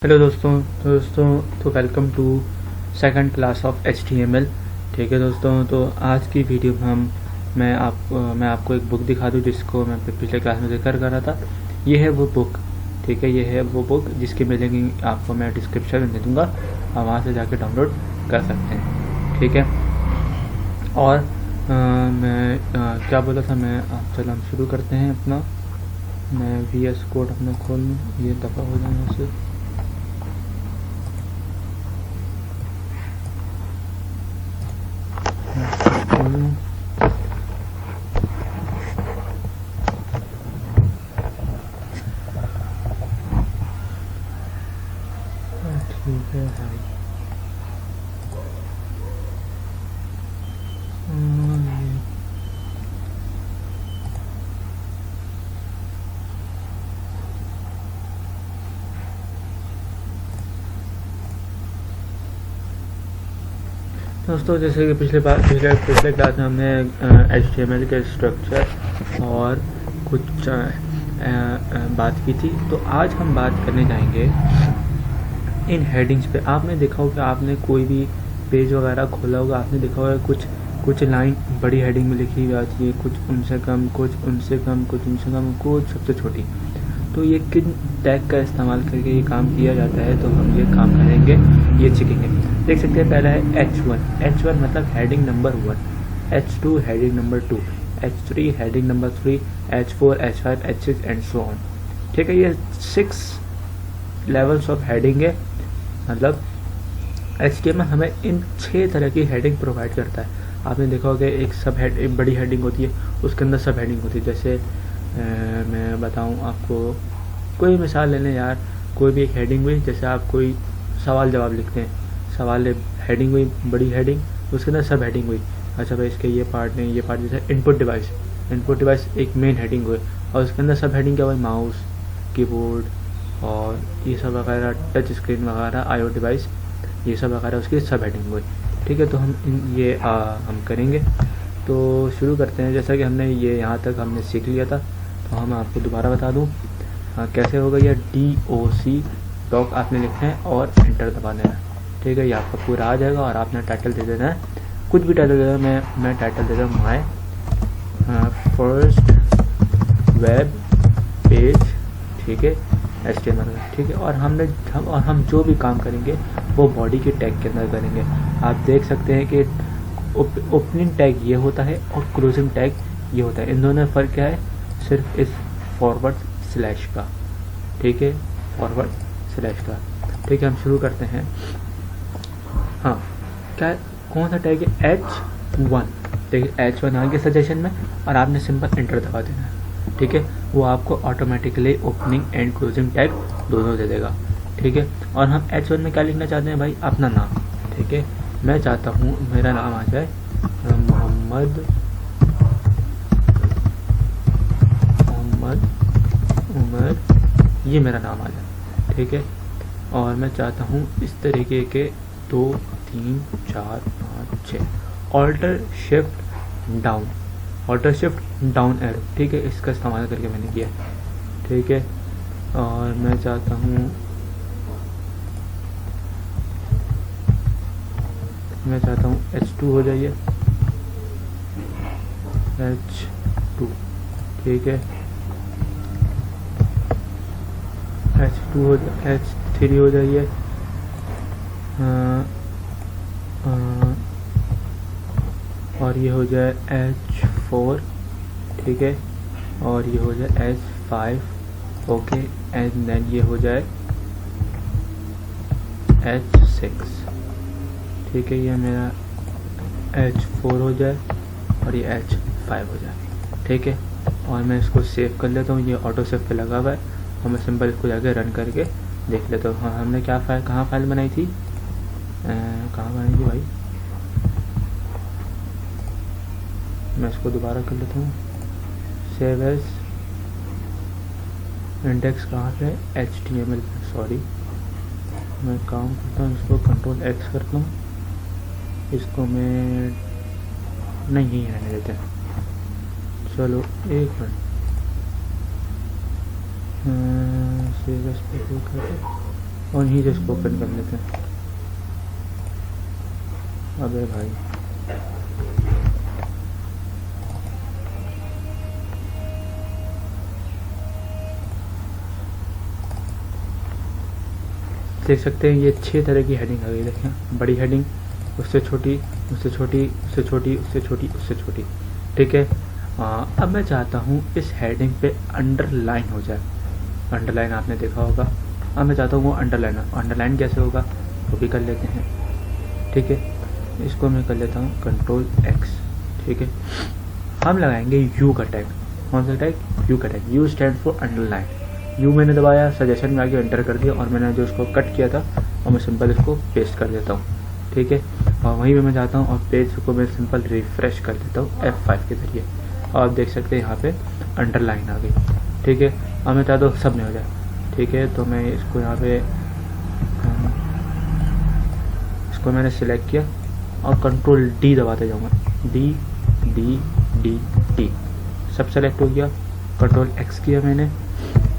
Hello दोस्तों, welcome to second class of HTML। ठीक है दोस्तों, तो आज की वीडियो में मैं आपको एक बुक दिखा दूँ जिसको मैं पिछले क्लास में जिक्र कर रहा था। ये है वो बुक। ठीक है, ये है वो बुक जिसकी लिंक आपको मैं डिस्क्रिप्शन में दे दूँगा, आप वहाँ से जाके डाउनलोड कर सकते हैं। ठीक है, और क्या बोला था मैं, चलो हम शुरू करते हैं अपना। मैं VS कोड अपना खोल लूँ, ये दफ़ा हो जाए उससे। ठीक है भाई, दोस्तों जैसे कि पिछले क्लास में हमने HTML के स्ट्रक्चर और कुछ बात की थी, तो आज हम बात करने जाएंगे इन हेडिंग्स पे। आपने देखा होगा, आपने कोई भी पेज वगैरह खोला होगा, आपने देखा होगा कुछ लाइन बड़ी हेडिंग में लिखी हुई आती है, कुछ उनसे कम, कुछ उनसे कम, कुछ उनसे कम, कुछ सबसे छोटी। तो ये किन टैग का इस्तेमाल करके ये काम किया जाता है, तो हम ये काम करेंगे, ये सीखेंगे। देख सकते हैं, पहला है H1 मतलब heading number 1, H2 heading number 2, H3 heading number 3, H4, H5, H6 and so on. ठीक है, ये 6 लेवल्स ऑफ हेडिंग है। मतलब HTML हमें इन 6 तरह की हेडिंग प्रोवाइड करता है। आपने देखा होगा, एक बड़ी हेडिंग होती है, उसके अंदर सब हेडिंग होती है। जैसे मैं बताऊं आपको, कोई मिसाल ले लें यार, कोई भी एक हेडिंग हुई, जैसे आप कोई सवाल जवाब लिखते हैं, सवाल हेडिंग हुई, बड़ी हेडिंग, उसके अंदर सब हेडिंग हुई। अच्छा भाई, इसके ये पार्ट नहीं, ये पार्ट, जैसे इनपुट डिवाइस एक मेन हेडिंग हुई, और उसके अंदर सब हेडिंग क्या हुई, माउस, कीबोर्ड और ये सब वगैरह, टच स्क्रीन वगैरह, IO डिवाइस, ये सब वगैरह उसकी सब हेडिंग हुई। ठीक है, तो हम हम करेंगे। तो शुरू करते हैं। जैसा कि हमने ये यहाँ तक हमने सीख लिया था, तो हम आपको दोबारा बता दूँ कैसे होगा। यह DOC आपने लिखना है और एंटर दबा देना है। ठीक है, ये आपका पूरा आ जाएगा और आपने टाइटल दे देना है, कुछ भी टाइटल दे देना। मैं टाइटल दे दूँ माय फर्स्ट वेब पेज। ठीक है, HTML का। ठीक है, और हम जो भी काम करेंगे वो बॉडी के टैग के अंदर करेंगे। आप देख सकते हैं कि ओपनिंग टैग ये होता है और क्लोजिंग टैग ये होता है। इन दोनों में फ़र्क क्या है, सिर्फ इस फॉरवर्ड स्लैश का। ठीक है, फॉरवर्ड स्लैश का। ठीक है, हम शुरू करते हैं। हाँ, क्या कौन सा टैग है, H1। देखिए H1 आ गया सजेशन में, और आपने सिंपल एंटर दबा देना है। ठीक है, वो आपको automatically opening and closing tag दोनों दे देगा। ठीक है, और हम H1 में क्या लिखना चाहते हैं भाई, अपना नाम। ठीक है, मैं चाहता हूँ मेरा नाम आ जाए मोहम्मद उमर, ये मेरा नाम आ जाए। ठीक है, और मैं चाहता हूँ इस तरीके के 2 3 4 5 6 ऑल्टर शिफ्ट डाउन एरो। ठीक है, इसका इस्तेमाल करके मैंने किया। ठीक है, और मैं चाहता हूँ H2 हो जाइए, H2। ठीक है, H2 हो जाए, H3 हो जाइए, और ये हो जाए H4। ठीक है, और ये हो जाए H5। ओके, एंड देन ये हो जाए H6। ठीक है, ये मेरा H4 हो जाए और ये H5 हो जाए। ठीक है, और मैं इसको सेव कर लेता हूँ, ये ऑटो सेव पे लगा हुआ है, और मैं सिंपल इसको जाके रन करके देख लेता हूँ। हाँ, हमने क्या कहाँ फाइल बनाई थी, कहाँ बनाई थी भाई, मैं इसको दोबारा कर लेता हूँ। सेव एज इंडेक्स कहाँ पे है, HTML। सॉरी, मैं काम करता हूँ, इसको Ctrl+X करता हूँ, इसको मैं नहीं रहने देते। चलो एक मिनट, सेव एज पे क्लिक करें। और यहीं से इसको ओपन कर लेते हैं। अबे भाई देख सकते हैं ये 6 तरह की हेडिंग आ गई। देखें, बड़ी हेडिंग, उससे छोटी, उससे छोटी, उससे छोटी, उससे छोटी, उससे छोटी। ठीक है। अब मैं चाहता हूँ इस हेडिंग पे अंडरलाइन हो जाए। अंडरलाइन आपने देखा होगा। अब मैं चाहता हूँ वो अंडरलाइन कैसे होगा वो भी कर लेते हैं। ठीक है, इसको मैं कर लेता हूँ कंट्रोल X। ठीक है, हम लगाएंगे U का टैग। कौन सा टैग? U का tag. U stand for underline. U मैंने दबाया, सजेशन में आके एंटर कर दिया और मैंने जो इसको कट किया था और मैं सिंपल इसको पेस्ट कर देता हूँ। ठीक है, और वहीं पे मैं जाता हूँ और पेज को मैं सिंपल रिफ्रेश कर देता हूँ F5 के जरिए। और आप देख सकते हैं यहाँ पे अंडरलाइन आ गई। ठीक है, अब मैं चाहता हूँ सब में हो जाए। ठीक है, तो मैं इसको यहाँ पे इसको मैंने सिलेक्ट किया और कंट्रोल D दबाते जाऊँगा। D D D D सब सेलेक्ट हो गया। कंट्रोल X किया मैंने,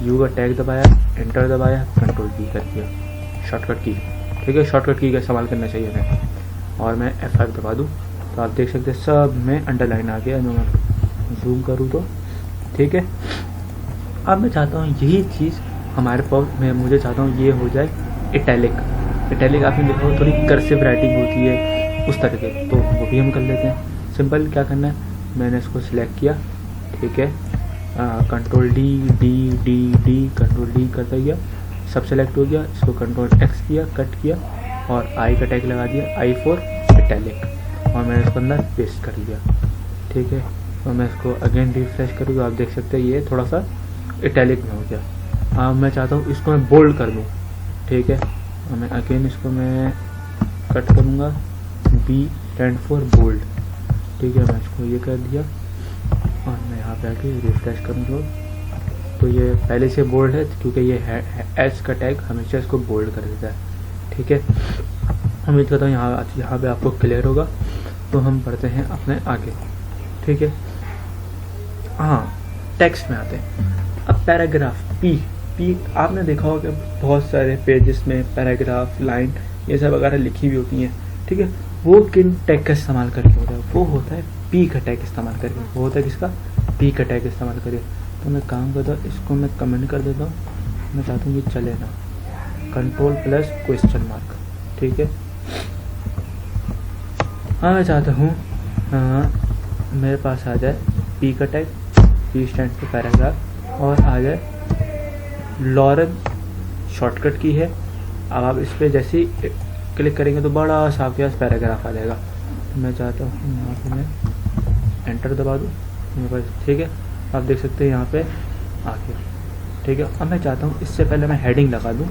U का टैग दबाया, एंटर दबाया, कंट्रोल D कर दिया, शॉर्टकट की। ठीक है, शॉर्टकट की का इस्तेमाल करना चाहिए हमें। और मैं F5 दबा दूँ तो आप देख सकते हैं सब में अंडरलाइन आ गया। मैं जूम करूँ तो ठीक है। अब मैं चाहता हूँ यही चीज़ हमारे पास मुझे चाहता हूँ ये हो जाए इटैलिक। इटैलिक आपने देखा हो थोड़ी कर्सिव राइटिंग होती है उस तरह के, तो वो भी हम कर लेते हैं। सिंपल क्या करना है, मैंने इसको सिलेक्ट किया। ठीक है, control D D D D control D करता गया, सब सेलेक्ट हो गया। इसको कंट्रोल X किया, कट किया और I का टैग लगा दिया, I फॉर इटैलिक, और मैंने इसको अंदर पेस्ट कर लिया। ठीक है, तो मैं इसको अगेन रिफ्रेश करूँ तो आप देख सकते हैं ये थोड़ा सा इटैलिक में हो गया। अब मैं चाहता हूँ इसको मैं बोल्ड कर दूँ। ठीक है, और मैं अगेन इसको मैं कट करूँगा, B स्टैंड फॉर बोल्ड। ठीक है, मैं इसको ये कर दिया और मैं यहाँ पे आके रिफ्रेश करूँगा तो ये पहले से बोल्ड है क्योंकि ये H का टैग हमेशा इसको बोल्ड कर देता है। ठीक है, उम्मीद करता हूँ यहाँ पे आपको क्लियर होगा। तो हम पढ़ते हैं अपने आगे। ठीक है, हाँ, टेक्स्ट में आते हैं। अब पैराग्राफ पी आपने देखा होगा बहुत सारे पेजेस में पैराग्राफ, लाइन ये सब वगैरह लिखी हुई होती हैं। ठीक है, वो किन टैग का इस्तेमाल करके होता है? वो होता है पी का टैग इस्तेमाल करके। वो होता है किसका? पी का टैग इस्तेमाल करके। तो मैं काम करता हूँ, इसको मैं कमेंट कर देता हूँ। मैं चाहता हूँ ये चले ना, कंट्रोल प्लस क्वेश्चन मार्क। ठीक है, हाँ, मैं चाहता हूँ मेरे पास आ जाए पी का tag, P stand for paragraph, और आ जाए लॉरेन, शॉर्टकट की है। अब आप इस पर जैसे ही क्लिक करेंगे तो बड़ा सा आपके पास पैराग्राफ आ जाएगा। तो मैं चाहता हूँ यहाँ पे मैं एंटर दबा दूँ मेरे पास। ठीक है, आप देख सकते हैं यहाँ पे आ गया। ठीक है, अब मैं चाहता हूँ इससे पहले मैं हेडिंग लगा दूँ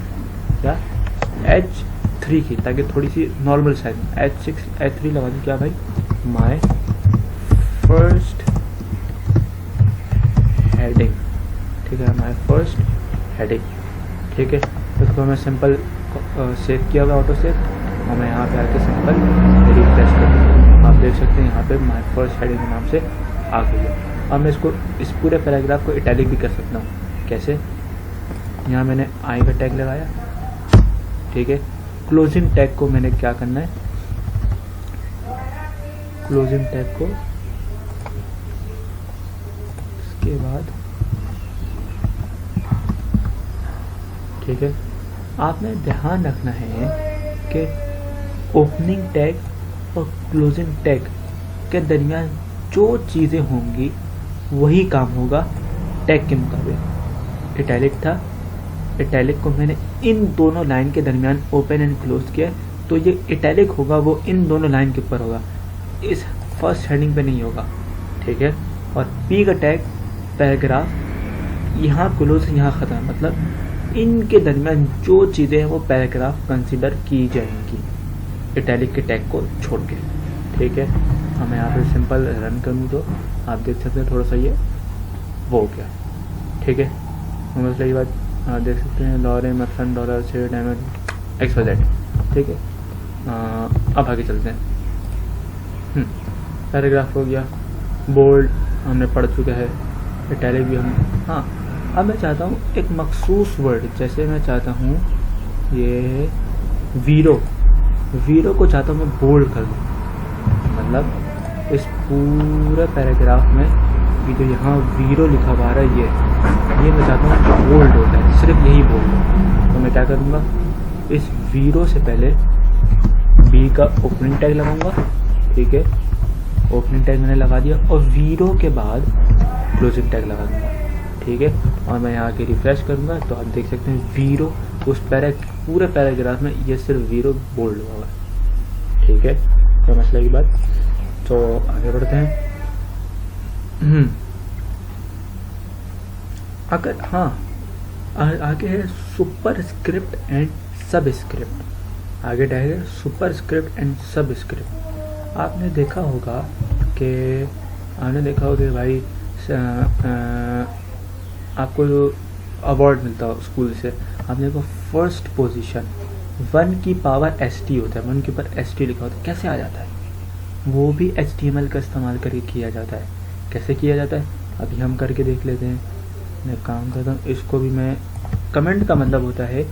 क्या, H3 की, ताकि थोड़ी सी नॉर्मल साइज में H3 लगा दूँ। क्या भाई, माय फर्स्ट हेडिंग। ठीक है, माय फर्स्ट हेडिंग। ठीक है, इसको मैं सिंपल सेव किया हुआ ऑटो सेव, और मैं यहाँ पे आके सिंपल रिफ्रेश कर दूँगा। आप देख सकते हैं यहाँ पे माय फर्स्ट हेडिंग के नाम से आ गई है। अब मैं इसको इस पूरे पैराग्राफ को इटैलिक भी कर सकता हूँ। कैसे? यहाँ मैंने I का टैग लगाया। ठीक है, क्लोजिंग टैग को मैंने क्या करना है, क्लोजिंग टैग को इसके बाद, ठीक है, आपने ध्यान रखना है कि ओपनिंग टैग और क्लोजिंग टैग के दरमियान जो चीज़ें होंगी वही काम होगा टैग के मुताबिक। इटैलिक था, इटैलिक को मैंने इन दोनों लाइन के दरमियान ओपन एंड क्लोज किया, तो ये इटैलिक होगा वो इन दोनों लाइन के ऊपर होगा, इस फर्स्ट हेडिंग पे नहीं होगा। ठीक है, और पी का टैग पैराग्राफ, यहाँ क्लोज यहाँ ख़त्म, मतलब इनके दरमियान जो चीज़ें हैं वो पैराग्राफ कंसिडर की जाएंगी इटैलिक के टैग को छोड़ के। ठीक है, अब मैं यहाँ पे सिंपल रन करूँ तो आप देख सकते हैं थोड़ा सा ये वो हो गया। ठीक है, मतलब ये बात आप देख सकते हैं, लॉरेन मक्सन डॉलर से डायमंड XYZ। ठीक है, अब आगे चलते हैं। पैराग्राफ हो गया, बोल्ड हमने पढ़ चुका है, इटैलिक भी हम। हाँ, अब मैं चाहता हूँ एक मखसूस वर्ड, जैसे मैं चाहता हूँ ये वीरो को चाहता हूँ मैं बोल्ड कर दूँ, मतलब इस पूरे पैराग्राफ में ये जो यहाँ वीरो लिखा हुआ है ये मैं चाहता हूँ कि बोल्ड हो जाए, सिर्फ यही बोल्ड हो। तो मैं क्या करूँगा, इस वीरो से पहले बी का ओपनिंग टैग लगाऊंगा, ठीक है, ओपनिंग टैग मैंने लगा दिया, और वीरो के बाद क्लोजिंग टैग लगा दूंगा, ठीक है। और मैं यहाँ के रिफ्रेश करूँगा तो आप देख सकते हैं वीरो उस पूरे पैराग्राफ में ये सिर्फ वीरो बोल्ड हुआ है, ठीक है। तो मसले की बात, तो आगे बढ़ते हैं। अगर हाँ आगे है सुपर स्क्रिप्ट एंड सब स्क्रिप्ट, आगे टैग है सुपर स्क्रिप्ट एंड सब स्क्रिप्ट। आपने देखा होगा कि भाई आपको जो अवार्ड मिलता हो स्कूल से, आपने देखो फर्स्ट पोजीशन 1 की पावर ST होता है, 1 के ऊपर ST लिखा होता है, कैसे आ जाता है? वो भी HTML का इस्तेमाल करके किया जाता है। कैसे किया जाता है अभी हम करके देख लेते हैं। मैं काम करता हूँ, इसको भी मैं, कमेंट का मतलब होता है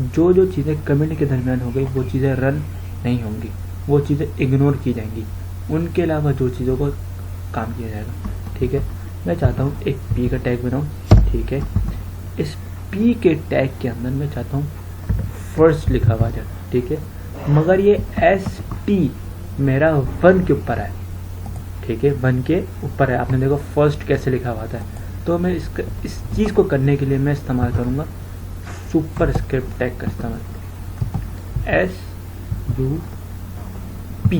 जो जो चीज़ें कमेंट के दरमियान हो गई वो चीज़ें रन नहीं होंगी, वो चीज़ें इग्नोर की जाएंगी, उनके अलावा जो चीज़ों को काम किया जाएगा, ठीक है। मैं चाहता हूँ एक P का टैग बनाऊँ, ठीक है। इस P के टैग के अंदर मैं चाहता हूँ फर्स्ट लिखा हुआ जाए, ठीक है, मगर ये ST मेरा 1 के ऊपर है, ठीक है, 1 के ऊपर है। आपने देखो फर्स्ट कैसे लिखा हुआ था, तो मैं इस चीज़ को करने के लिए मैं इस्तेमाल करूँगा सुपर स्क्रिप्ट टैग का इस्तेमाल। SUP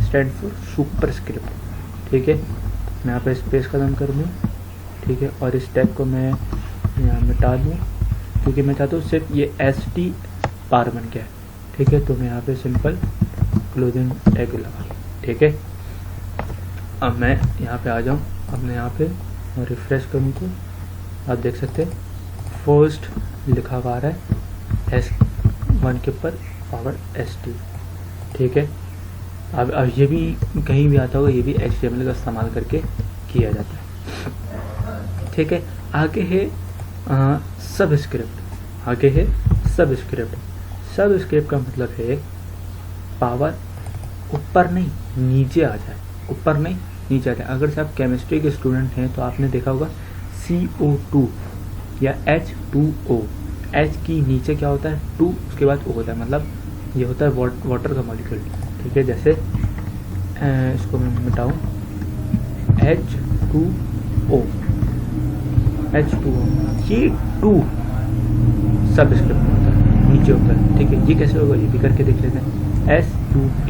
stand for super script, ठीक है। मैं यहाँ पे स्पेस खत्म कर दूँ, ठीक है, और इस टैग को मैं यहाँ मिटा दूँ क्योंकि मैं चाहता हूँ सिर्फ ये ST पार बन गया है, ठीक है। तो मैं यहाँ पे सिंपल क्लोजिंग टैग लगा, ठीक है। अब मैं यहाँ पे आ जाऊँ, अब मैं यहाँ पे रिफ्रेश करूँ तो आप देख सकते हैं फर्स्ट लिखा हुआ आ रहा है S1 के ऊपर पावर ST, ठीक है। अब ये भी कहीं भी आता होगा, ये भी HTML का इस्तेमाल करके किया जाता है, ठीक है। आगे है सब स्क्रिप्ट, आगे है सब स्क्रिप्ट। सब स्क्रिप्ट का मतलब है पावर ऊपर नहीं नीचे आ जाए, ऊपर नहीं नीचे आ जाए। अगर से आप केमिस्ट्री के स्टूडेंट हैं तो आपने देखा होगा CO2 या H2O, H की नीचे क्या होता है 2, उसके बाद O होता है, मतलब ये होता है वाटर का मॉलिक्यूल, ठीक है। जैसे इसको मैं मिटाऊँ, H2O, ये 2 सब स्क्रिप्ट में होता है, नीचे होता है, ठीक है। ये कैसे होगा ये भी करके देख लेते हैं। SUP,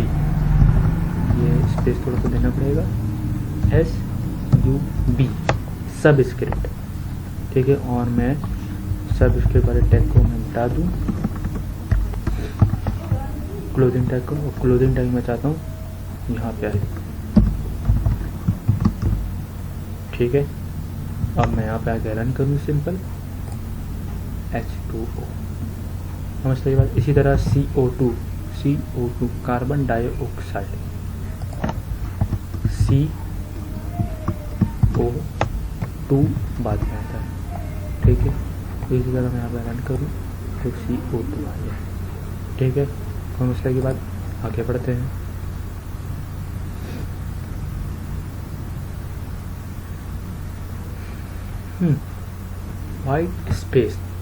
ये स्पेस थोड़ा सा देना पड़ेगा, SUB सब स्क्रिप्ट, ठीक है। और मैं सब स्क्रिप्ट वाले टैग को मैं मिटा दूँ, क्लोजिंग टैग को, और क्लोजिंग टैग मैं चाहता हूँ यहाँ पे आए, ठीक है। अब मैं यहाँ पे आके रन करूँ सिंपल H2O, समझते के बाद इसी तरह CO2 कार्बन डाइऑक्साइड, CO2 बाद में आता है, ठीक है। इसी तरह मैं यहाँ पे रन करूँ तो CO2 आ जाए, ठीक है। समझते के बाद आगे बढ़ते हैं।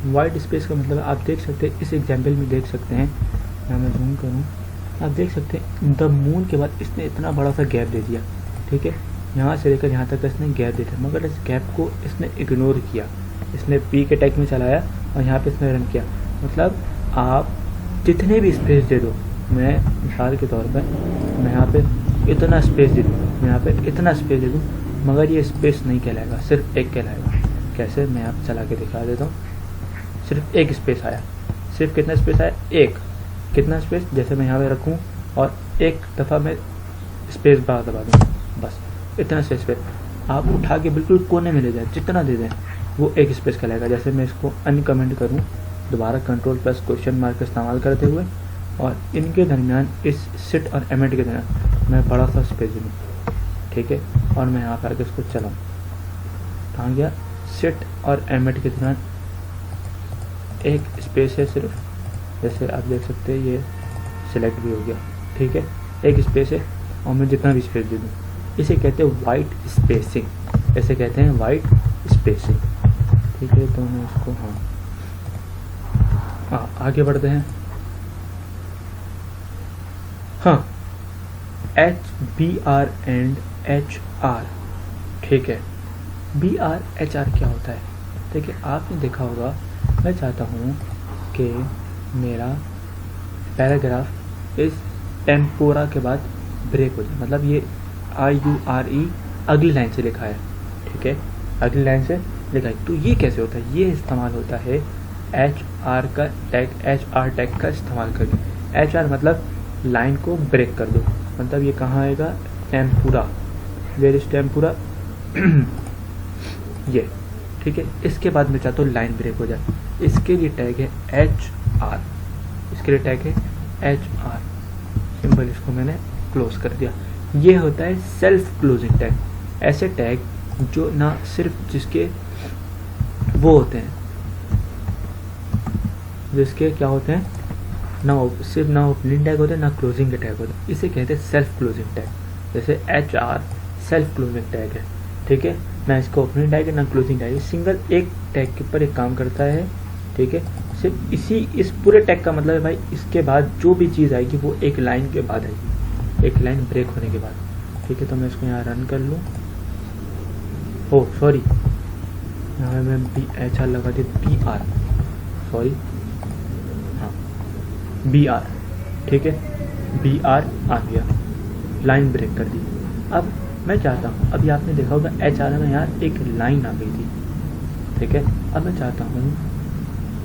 वाइट स्पेस का मतलब आप देख सकते हैं, इस एग्जाम्पल में देख सकते हैं, यहाँ मैं जूम करूँ, आप देख सकते हैं द मून के बाद इसने इतना बड़ा सा गैप दे दिया, ठीक है। यहाँ से लेकर यहाँ तक इसने गैप दिया, मगर इस गैप को इसने इग्नोर किया, इसने P के टैग में चलाया और यहाँ पे इसने रन किया। मतलब आप जितने भी स्पेस दे दो, मैं मिसाल के तौर पर मैं यहाँ पे इतना स्पेस दे दूँ, मैं यहाँ पे इतना स्पेस दे दूँ, मगर ये स्पेस नहीं कहलाएगा, सिर्फ एक कहलाएगा। कैसे, मैं आप चला के दिखा देता हूँ। सिर्फ एक स्पेस आया, सिर्फ कितना स्पेस आया, एक। कितना स्पेस, जैसे मैं यहाँ पे रखूँ और एक दफ़ा मैं स्पेस बार दबा दूँ, बस इतना से स्पेस आप उठा के बिल्कुल कोने में ले जाए, जितना दे दें वो एक स्पेस कहलाएगा। जैसे मैं इसको अनकमेंट करूँ दोबारा Ctrl+question का इस्तेमाल करते हुए, और इनके दरमियान इस सिट और एमिट के दरमियान मैं बड़ा सा स्पेस दूँ, ठीक है। और मैं यहाँ पर आके इसको चलाऊँ, कहाँ गया, सिट और एमिट के दरमियान एक स्पेस है सिर्फ, जैसे आप देख सकते हैं ये सिलेक्ट भी हो गया, ठीक है, एक स्पेस है और मैं जितना भी स्पेस दे दूँ, इसे कहते हैं वाइट स्पेसिंग, ऐसे कहते हैं वाइट स्पेसिंग, ठीक है। तो मैं इसको हाँ आगे बढ़ते हैं। हाँ, HBR एंड HR, ठीक है। BR HR क्या होता है? देखिए आपने देखा होगा, मैं चाहता हूँ कि मेरा पैराग्राफ इस टेम्पोरा के बाद ब्रेक हो जाए, मतलब ये IURE अगली लाइन से लिखा है, ठीक है, अगली लाइन से लिखा है। तो ये कैसे होता है? ये इस्तेमाल होता है HR का टैग, HR टैग का इस्तेमाल करके। HR मतलब लाइन को ब्रेक कर दो, मतलब ये कहाँ आएगा? टेम्पुरा, वेयर इज टेम्पुरा ये, ठीक है। इसके बाद मैं चाहता हूँ लाइन ब्रेक हो जाए, इसके लिए टैग है HR, इसके लिए टैग है HR, सिंपल, इसको मैंने क्लोज कर दिया। ये होता है सेल्फ क्लोजिंग टैग। ऐसे टैग जो ना सिर्फ जिसके वो होते हैं, जिसके क्या होते हैं, ना सिर्फ ना ओपनिंग टैग होते हैं ना क्लोजिंग के टैग होते हैं, इसे कहते हैं सेल्फ क्लोजिंग टैग। जैसे HR सेल्फ क्लोजिंग टैग है, ठीक है, ना इसका ओपनिंग टैग है ना क्लोजिंग टैग है, सिंगल एक टैग के ऊपर एक काम करता है, ठीक है। सिर्फ इस पूरे टैग का मतलब है भाई, इसके बाद जो भी चीज़ आएगी वो एक लाइन के बाद आएगी, एक लाइन ब्रेक होने के बाद, ठीक है। तो मैं इसको यहाँ रन कर लूँ, ओह सॉरी, यहाँ मैं HR लगा दी, BR, सॉरी, हाँ BR, ठीक है, BR आ गया, लाइन ब्रेक कर दी। अब मैं चाहता हूँ, अभी आपने देखा होगा HR में यहाँ एक लाइन आ गई थी, ठीक है। अब मैं चाहता हूँ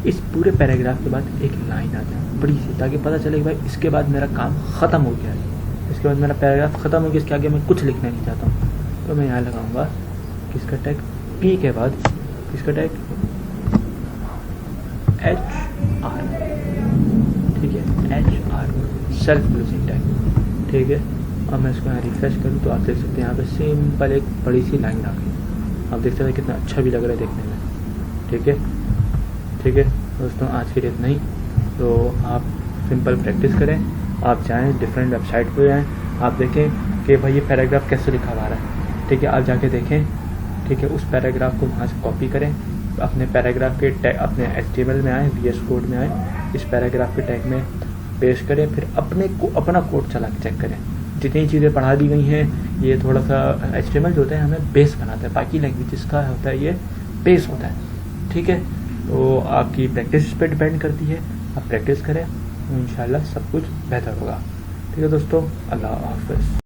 इस पूरे पैराग्राफ के बाद एक लाइन आ जाए बड़ी सी, ताकि पता चले कि भाई इसके बाद मेरा काम ख़त्म हो गया है, इसके बाद मेरा पैराग्राफ ख़त्म हो गया, इसके आगे मैं कुछ लिखना नहीं चाहता हूँ। तो मैं यहाँ लगाऊंगा किसका टैग, P के बाद किसका टैग, HR, ठीक है, HR सेल्फ क्लोजिंग टैग, ठीक है। और मैं इसको यहाँ रिफ्रेश करूँ तो आप देख सकते हैं यहाँ पे सिंपल एक बड़ी सी लाइन आ गई, आप देख सकते हैं कितना अच्छा भी लग रहा है देखने में, ठीक है, ठीक है। दोस्तों आज के लिए इतना ही, तो आप सिंपल प्रैक्टिस करें, आप जाएं डिफरेंट वेबसाइट पे जाएं, आप देखें कि भाई ये पैराग्राफ कैसे लिखा हुआ है, ठीक है, आप जाके देखें, ठीक है। उस पैराग्राफ को वहाँ से कॉपी करें, अपने पैराग्राफ के टैग अपने HTML में आए, VS कोड में आए, इस पैराग्राफ के टैग में पेश करें, फिर अपना कोड चला के चेक करें। जितनी चीज़ें पढ़ा दी गई हैं, ये थोड़ा सा HTML जो होता है हमें बेस बनाता है, बाकी लैंग्वेजेस का होता है ये बेस होता है, ठीक है। तो आपकी प्रैक्टिस पे डिपेंड करती है, आप प्रैक्टिस करें तो इंशाल्लाह सब कुछ बेहतर होगा, ठीक है दोस्तों। अल्लाह हाफ़िज़।